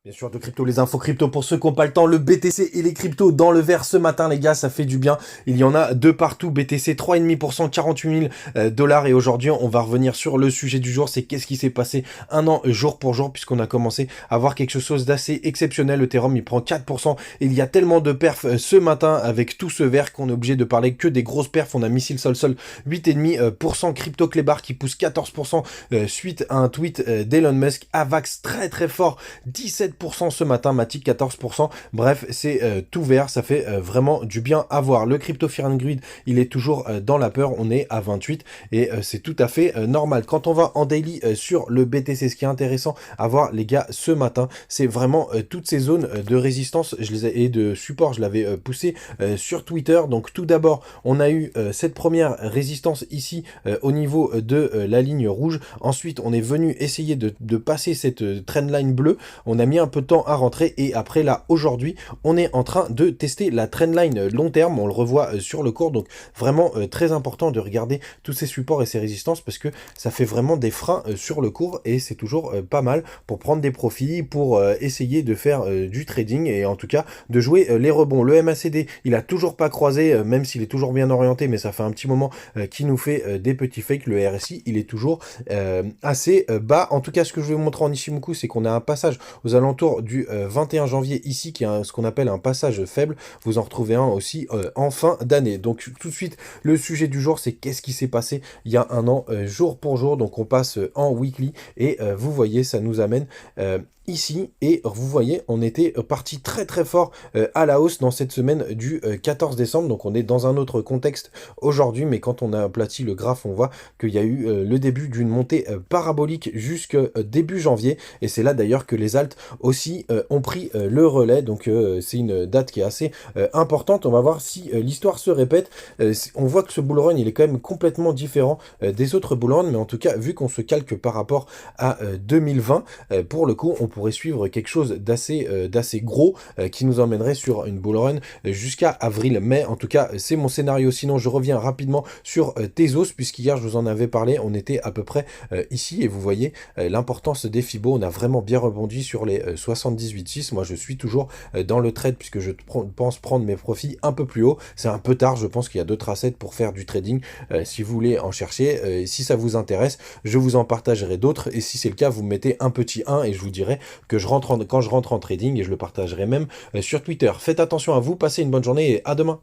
Bien sûr, de crypto, les infos crypto pour ceux qui n'ont pas le temps, le BTC et les cryptos dans le vert ce matin, les gars, ça fait du bien. Il y en a de partout, BTC 3,5%, 48 000 dollars. Et aujourd'hui, on va revenir sur le sujet du jour, c'est qu'est-ce qui s'est passé un an jour pour jour, puisqu'on a commencé à voir quelque chose d'assez exceptionnel. Ethereum, il prend 4%. Et il y a tellement de perfs ce matin avec tout ce vert qu'on est obligé de parler que des grosses perfs. On a Missile Sol 8,5%, Crypto Clébar qui pousse 14% suite à un tweet d'Elon Musk. Avax très très fort, 17% ce matin, Matic 14%. Bref, c'est tout vert, ça fait vraiment du bien à voir. Le Crypto Fear and Greed, il est toujours dans la peur, on est à 28 et c'est tout à fait normal. Quand on va en daily sur le BTC, ce qui est intéressant à voir les gars ce matin, c'est vraiment toutes ces zones de résistance et de support, je l'avais poussé sur Twitter. Donc tout d'abord, on a eu cette première résistance ici au niveau de la ligne rouge. Ensuite, on est venu essayer de passer cette trendline bleue. On a mis un peu de temps à rentrer et après là, aujourd'hui, on est en train de tester la trendline long terme. On le revoit sur le cours. Donc vraiment très important de regarder tous ces supports et ces résistances parce que ça fait vraiment des freins sur le cours et c'est toujours pas mal pour prendre des profits, pour essayer de faire du trading et en tout cas de jouer les rebonds. Le MACD, il a toujours pas croisé, même s'il est toujours bien orienté, mais ça fait un petit moment qu'il nous fait des petits fakes. Le RSI, il est toujours assez bas. En tout cas, ce que je vais vous montrer en Ishimoku, c'est qu'on a un passage aux alentours du 21 janvier ici, qui est ce qu'on appelle un passage faible. Vous en retrouvez un aussi en fin d'année. Donc tout de suite, le sujet du jour, c'est qu'est-ce qui s'est passé il y a un an, jour pour jour. Donc on passe en weekly et vous voyez, ça nous amène ici, et vous voyez, on était parti très très fort à la hausse dans cette semaine du 14 décembre, donc on est dans un autre contexte aujourd'hui, mais quand on a aplati le graphe, on voit qu'il y a eu le début d'une montée parabolique jusque début janvier, et c'est là d'ailleurs que les alts aussi ont pris le relais, donc c'est une date qui est assez importante. On va voir si l'histoire se répète. On voit que ce bull run, il est quand même complètement différent des autres bull runs, mais en tout cas, vu qu'on se calque par rapport à 2020, pour le coup, on pourrait suivre quelque chose d'assez gros qui nous emmènerait sur une bull run jusqu'à avril-mai. En tout cas, c'est mon scénario. Sinon, je reviens rapidement sur Tezos, puisqu'hier, je vous en avais parlé. On était à peu près ici, et vous voyez l'importance des Fibo. On a vraiment bien rebondi sur les 78,6. Moi, je suis toujours dans le trade, puisque je pense prendre mes profits un peu plus haut. C'est un peu tard, je pense qu'il y a d'autres assets pour faire du trading. Si vous voulez en chercher, si ça vous intéresse, je vous en partagerai d'autres. Et si c'est le cas, vous me mettez un petit 1 et je vous dirai que quand je rentre en trading, et je le partagerai même sur Twitter. Faites attention à vous, passez une bonne journée et à demain.